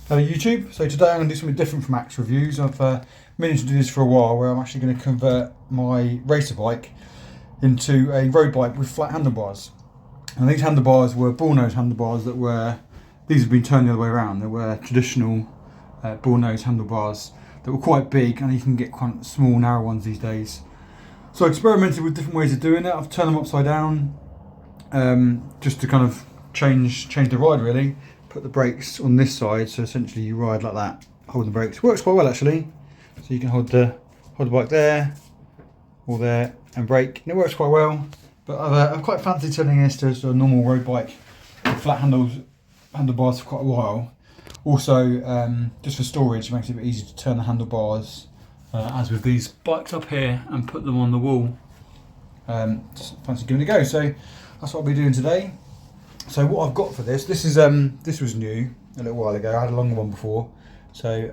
Hello YouTube. So today I'm going to do something different from Axe Reviews. I've meaning to do this for a while, where I'm actually going to convert my racer bike into a road bike with flat handlebars. And these handlebars were bullnose handlebars these have been turned the other way around. They were traditional bullnose handlebars that were quite big, and you can get quite small narrow ones these days. So I experimented with different ways of doing it. I've turned them upside down just to kind of change the ride really. Put the brakes on this side, so essentially you ride like that, holding the brakes. Works quite well actually. So you can hold the bike there, or there, and brake. And it works quite well. But I've quite fancied turning this to a normal road bike with flat handlebars for quite a while. Also, just for storage, it makes it a bit easier to turn the handlebars, as with these bikes up here, and put them on the wall. Just fancy giving it a go. So that's what I'll be doing today. So what I've got for this is this was new a little while ago. I had a longer one before, so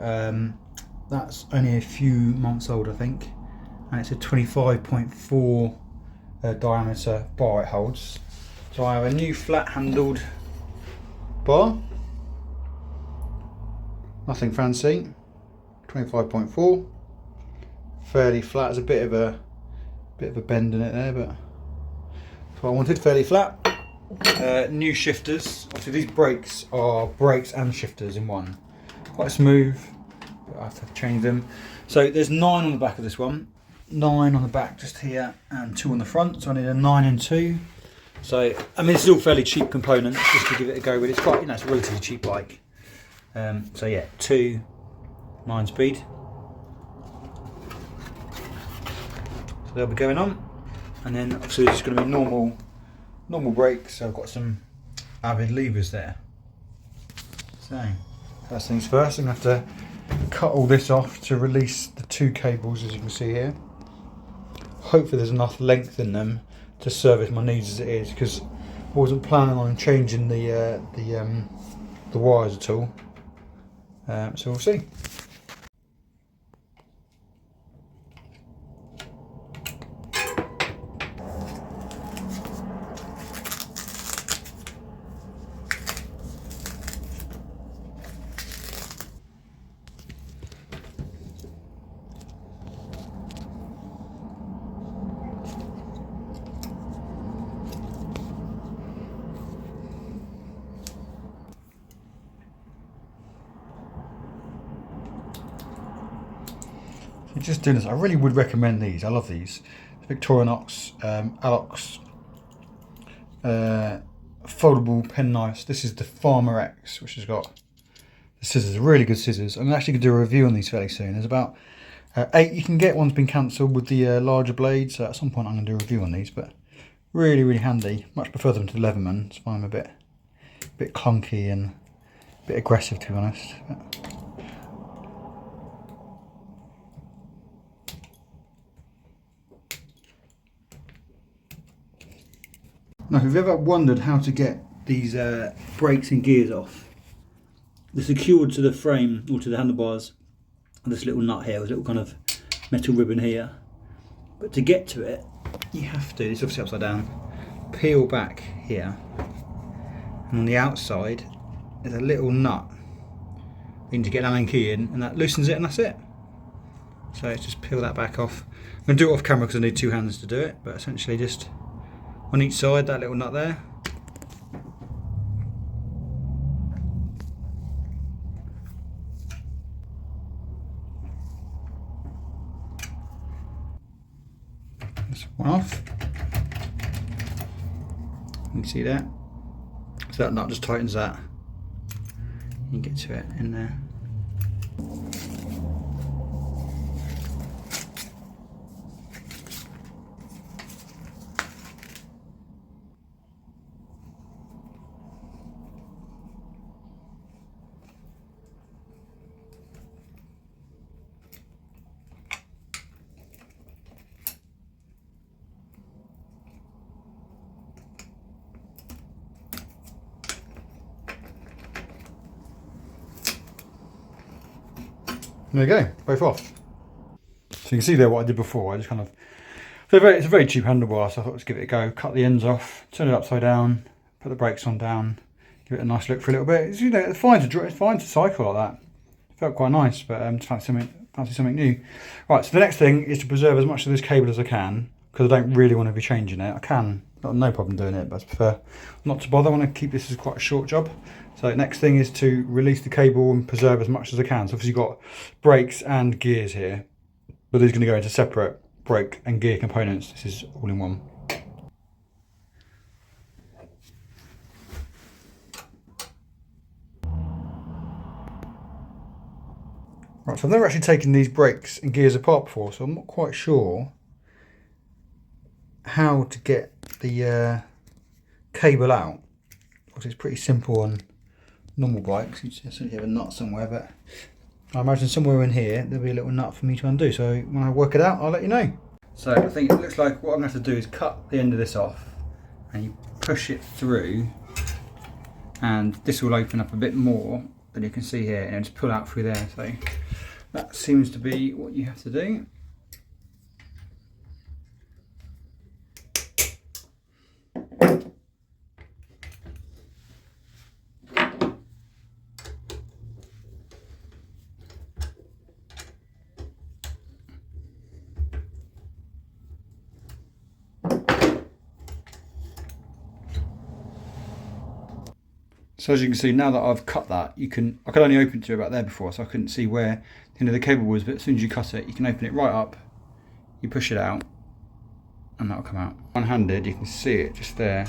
that's only a few months old, I think, and it's a 25.4 diameter bar it holds. So I have a new flat-handled bar, nothing fancy, 25.4, fairly flat. There's a bit of a bend in it there, but so I wanted fairly flat. New shifters. Obviously these brakes are brakes and shifters in one. Quite smooth, but I have to change them. So there's 9 on the back of this one. 9 on the back just here, and 2 on the front. So I need a 9 and 2. So I mean, this is all fairly cheap components just to give it a go with. It's quite, it's a relatively cheap bike. So yeah, 2 9 speed. So they'll be going on, and then obviously it's going to be normal brakes. So I've got some Avid levers there. So first things first, I'm going to have to cut all this off to release the 2 cables, as you can see here. Hopefully there's enough length in them to service my needs as it is, because I wasn't planning on changing the wires at all. So we'll see. Just doing this, I really would recommend these. I love these. Victorinox, Alox, foldable penknives. This is the Farmer X, which has got the scissors, really good scissors. I'm actually going to do a review on these fairly soon. There's about 8 you can get. One's been cancelled with the larger blades, so at some point I'm going to do a review on these. But really handy. Much prefer them to the Leatherman. I find them a bit clunky and a bit aggressive, to be honest. But now, if you've ever wondered how to get these brakes and gears off, they're secured to the frame or to the handlebars with this little nut here, with a little kind of metal ribbon here. But to get to it, you have to, it's obviously upside down, peel back here. And on the outside, there's a little nut. You need to get an Allen key in, and that loosens it, and that's it. So let's just peel that back off. I'm going to do it off camera because I need 2 hands to do it, but essentially just on each side, that little nut there. This one off. You can see that. So that nut just tightens that. You can get to it in there. There you go, both off. So you can see there what I did before. I just kind of, it's a very cheap handlebar, so I thought let's give it a go. Cut the ends off, turn it upside down, put the brakes on down, give it a nice look for a little bit. It's, you know, it's fine to cycle like that. It felt quite nice, but fancy something new. Right, so the next thing is to preserve as much of this cable as I can, because I don't really want to be changing it. I can, got no problem doing it, but I prefer not to bother. I want to keep this as quite a short job. So next thing is to release the cable and preserve as much as I can. So obviously you've got brakes and gears here, but these are going to go into separate brake and gear components. This is all in one. Right, so I've never actually taken these brakes and gears apart before, so I'm not quite sure how to get the cable out. Obviously it's pretty simple on normal bikes. You just have a nut somewhere, but I imagine somewhere in here there'll be a little nut for me to undo. So when I work it out, I'll let you know. So I think it looks like what I'm going to have to do is cut the end of this off, and you push it through, and this will open up a bit more than you can see here, and just pull out through there. So that seems to be what you have to do. So as you can see, now that I've cut that, I could only open it to about there before, so I couldn't see where the end of the cable was, but as soon as you cut it, you can open it right up, you push it out, and that'll come out. One-handed, you can see it just there.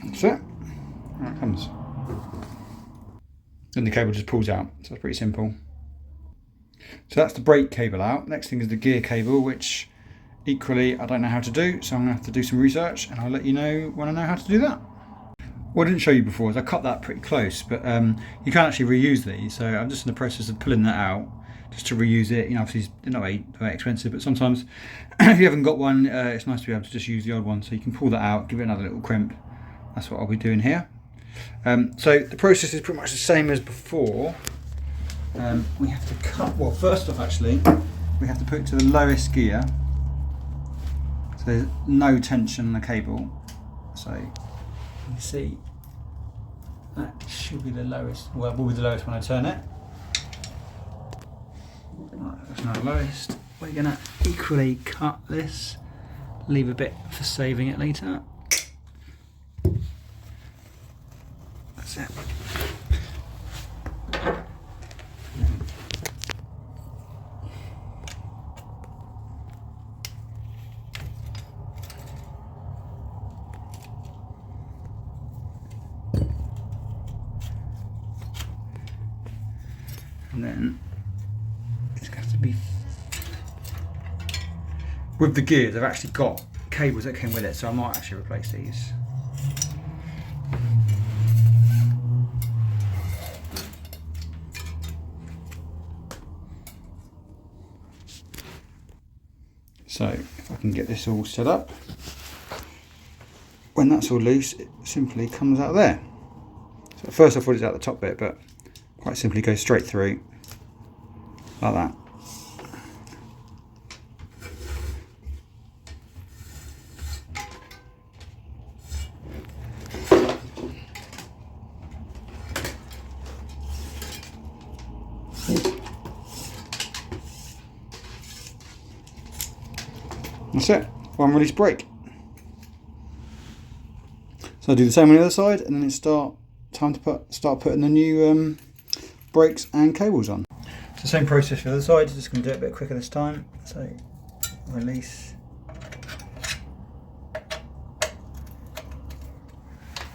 That's it. There it comes. And the cable just pulls out, so it's pretty simple. So that's the brake cable out. Next thing is the gear cable, which equally I don't know how to do, so I'm going to have to do some research, and I'll let you know when I know how to do that. What I didn't show you before is I cut that pretty close, but you can actually reuse these, so I'm just in the process of pulling that out just to reuse it. You know, obviously they're not very expensive, but sometimes if you haven't got one, it's nice to be able to just use the old one. So you can pull that out, give it another little crimp. That's what I'll be doing here. So the process is pretty much the same as before. We have to cut, well, first off actually, we have to put it to the lowest gear, so there's no tension on the cable. So you can see that should be the lowest, well, it will be the lowest when I turn it. Right, that's now the lowest. We're going to equally cut this, leave a bit for saving it later. That's it. And then it's going to have to be with the gears. I've actually got cables that came with it, so I might actually replace these. So if I can get this all set up, when that's all loose, it simply comes out of there. So at first I thought it was out the top bit, but quite simply goes straight through like that. That's it, one release brake. So I do the same on the other side, and then it's time to start putting the new brakes and cables on. It's the same process for the other side, just going to do it a bit quicker this time. So release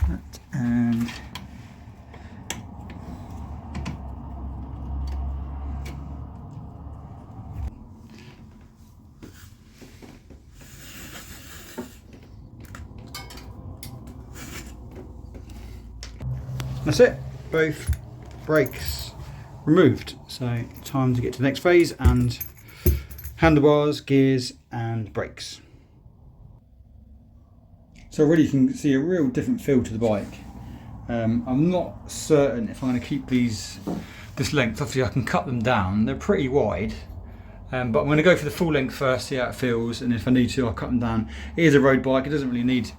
that, and that's it, both brakes removed. So time to get to the next phase, and handlebars, gears and brakes. So already you can see a real different feel to the bike. I'm not certain if I'm going to keep these this length. Obviously I can cut them down, they're pretty wide, but I'm going to go for the full length first, see how it feels, and if I need to I'll cut them down. It is a road bike, it doesn't really need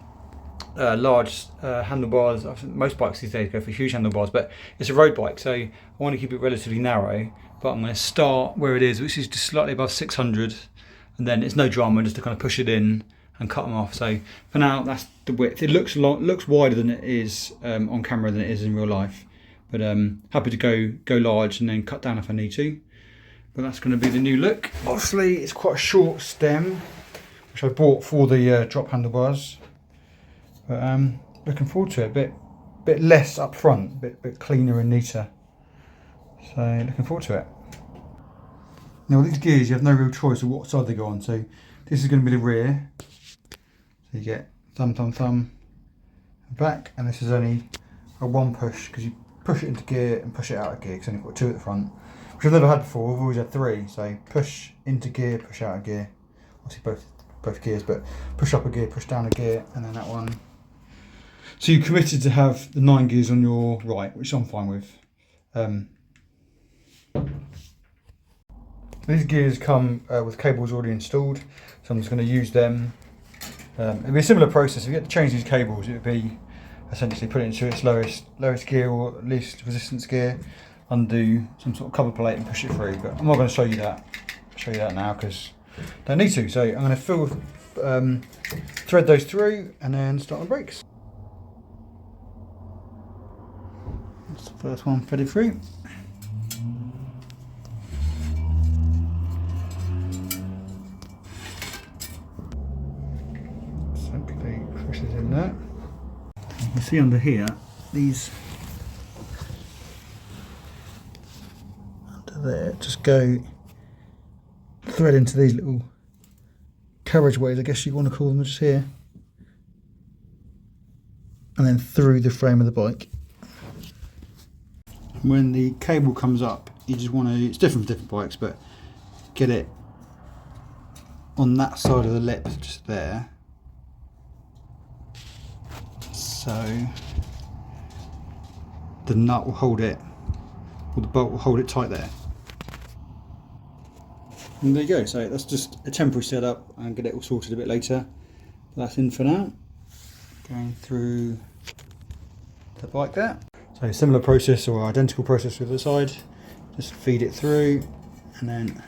large handlebars. I think most bikes these days go for huge handlebars, but it's a road bike, so I want to keep it relatively narrow. But I'm going to start where it is, which is just slightly above 600, and then it's no drama just to kind of push it in and cut them off. So for now, that's the width. It looks looks wider than it is on camera than it is in real life, but happy to go large and then cut down if I need to. But that's going to be the new look. Obviously, it's quite a short stem, which I bought for the drop handlebars. But looking forward to it. Bit less up front, bit cleaner and neater. So looking forward to it. Now with these gears, you have no real choice of what side they go on. So this is going to be the rear. So you get thumb, back, and this is only a one push because you push it into gear and push it out of gear. Because only got two at the front, which I've never had before. I've always had three. So push into gear, push out of gear. Obviously both gears, but push up a gear, push down a gear, and then that one. So you're committed to have the 9 gears on your right, which I'm fine with. These gears come with cables already installed, so I'm just going to use them. It'll be a similar process. If you get to change these cables, it would be essentially put it into its lowest gear or least resistance gear, undo some sort of cover plate and push it through. But I'm not going to show you that. I'll show you that now because I don't need to. So I'm going to thread those through and then start the brakes. That's the first one threaded through. Simply pushes in there. You can see under here, these under there just go thread into these little carriageways, I guess you want to call them, just here, and then through the frame of the bike. When the cable comes up, you just want to, it's different for different bikes, but get it on that side of the lip, just there, so the nut will hold it, or the bolt will hold it tight there. And there you go, so that's just a temporary setup. I'll get it all sorted a bit later. That's in for now. Going through the bike there. So similar process or identical process with the side. Just feed it through and then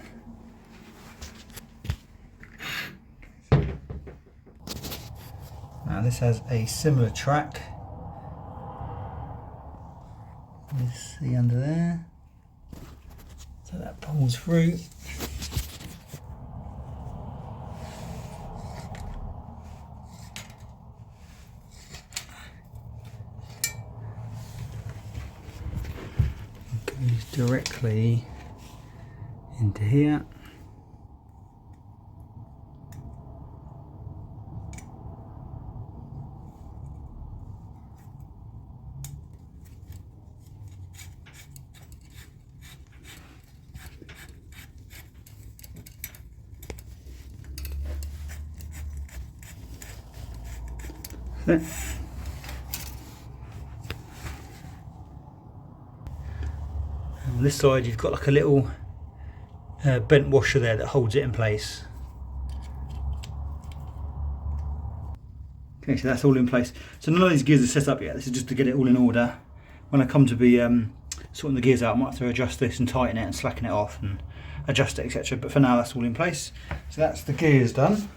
now this has a similar track. You see under there. So that pulls through. Directly into here. There. On this side you've got like a little bent washer there that holds it in place. Okay, so that's all in place. So none of these gears are set up yet. This is just to get it all in order. When I come to be sorting the gears out, I might have to adjust this and tighten it and slacken it off and adjust it, etc. But for now that's all in place. So that's the gears done.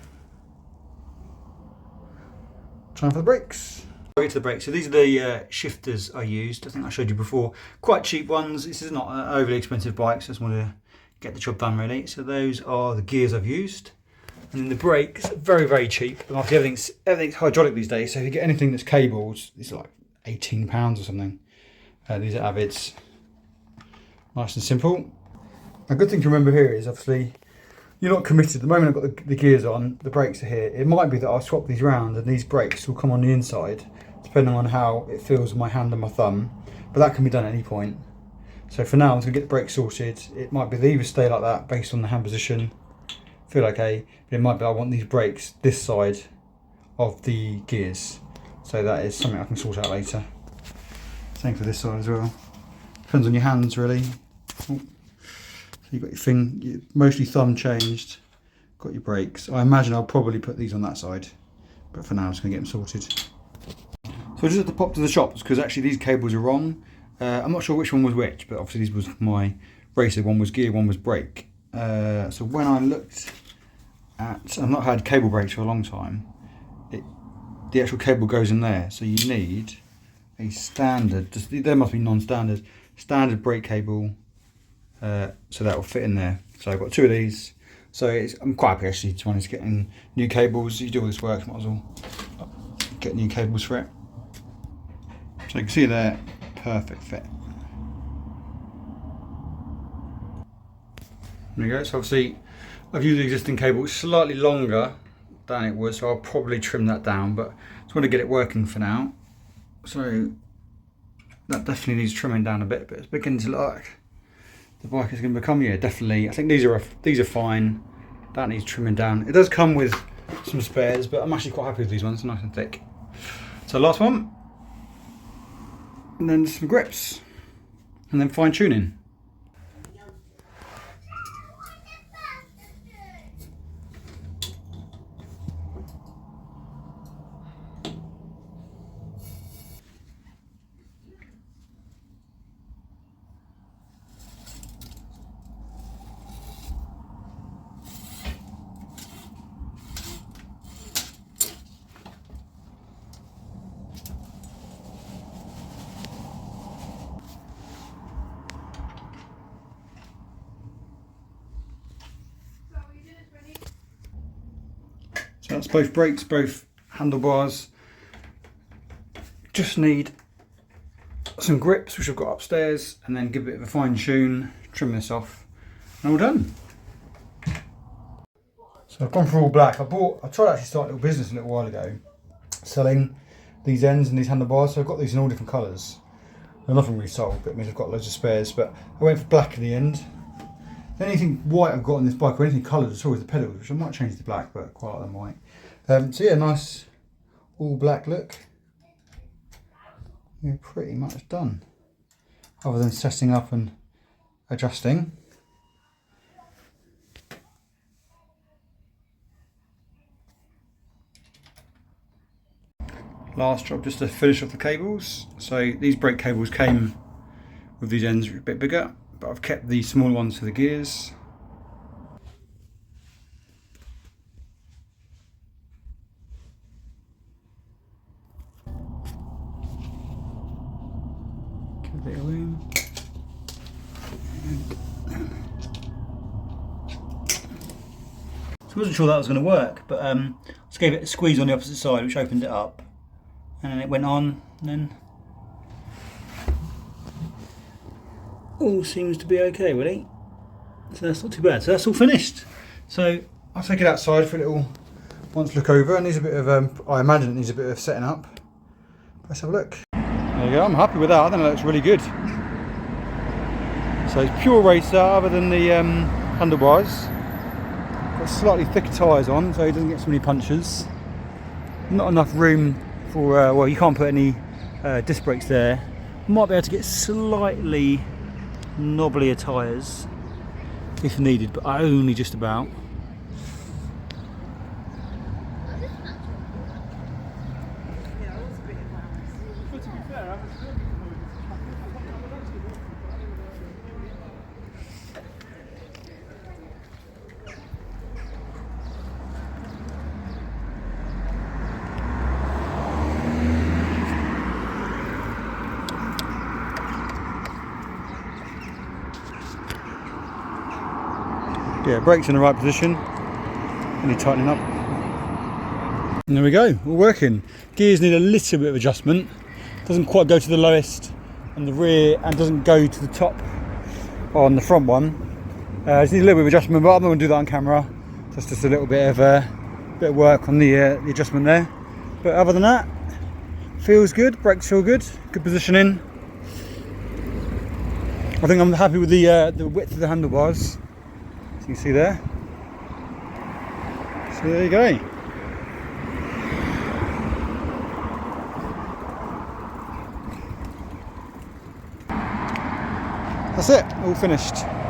Time for the brakes. To the brakes. So these are the shifters I used. I think I showed you before. Quite cheap ones. This is not an overly expensive bike, so I just want to get the job done really. So those are the gears I've used. And then the brakes, very cheap. And obviously everything's hydraulic these days, so if you get anything that's cabled, it's like £18 or something. These are Avids. Nice and simple. A good thing to remember here is obviously you're not committed. The moment I've got the gears on, the brakes are here. It might be that I'll swap these round and these brakes will come on the inside, depending on how it feels with my hand and my thumb, but that can be done at any point. So for now, I'm going to get the brakes sorted. It might be they either stay like that based on the hand position, feel okay, but it might be I want these brakes this side of the gears. So that is something I can sort out later. Same for this side as well. Depends on your hands really. Oh. So you've got your mostly thumb changed. Got your brakes. I imagine I'll probably put these on that side, but for now I'm just going to get them sorted. So I just had to pop to the shops because actually these cables are wrong. I'm not sure which one was which, but obviously these was my racer. One was gear, one was brake. So when I looked at, I've not had cable brakes for a long time. The actual cable goes in there, so you need a standard. There must be non-standard, standard brake cable. So that will fit in there. So I've got 2 of these. So I'm quite happy actually to manage getting new cables. You do all this work, might as well get new cables for it. So you can see there, perfect fit. There we go. So obviously I've used the existing cable slightly longer than it was, so I'll probably trim that down, but I just want to get it working for now. So that definitely needs trimming down a bit, but it's beginning to look like the bike is going to become, yeah, definitely. I think these are fine. That needs trimming down. It does come with some spares, but I'm actually quite happy with these ones, nice and thick. So last one, and then some grips, and then fine tuning. So that's both brakes, both handlebars. Just need some grips, which I've got upstairs, and then give it a bit of a fine tune, trim this off, and all done. So I've gone for all black. I tried to actually start a little business a little while ago, selling these ends and these handlebars. So I've got these in all different colours. They're nothing really sold, but it means I've got loads of spares. But I went for black in the end. Anything white I've got on this bike, or anything coloured at all, is the pedals, which I might change to black, but quite like them white. So yeah, nice all black look. We're pretty much done, other than setting up and adjusting. Last job just to finish off the cables. So these brake cables came with these ends a bit bigger, but I've kept the smaller ones for the gears. Give a bit of room. So I wasn't sure that was going to work, but just gave it a squeeze on the opposite side, which opened it up, and then it went on, and then all seems to be okay, really. So that's not too bad. So that's all finished. So I'll take it outside for a little once look over, and needs a bit of I imagine it needs a bit of setting up. Let's have a look. There you go. I'm happy with that. I think that looks really good. So it's pure racer, other than the handlebars. Got slightly thicker tyres on, so he doesn't get so many punches. Not enough room for well, you can't put any disc brakes there. Might be able to get slightly knobblier tyres if needed, but only just about. Yeah, brakes in the right position, only tightening up. And there we go, all working. Gears need a little bit of adjustment. Doesn't quite go to the lowest on the rear and doesn't go to the top on the front one. Just need a little bit of adjustment, but I'm not going to do that on camera. Just a little bit of work on the adjustment there. But other than that, feels good. Brakes feel good. Good positioning. I think I'm happy with the width of the handlebars. As you can see there. So there you go. that's it, all finished.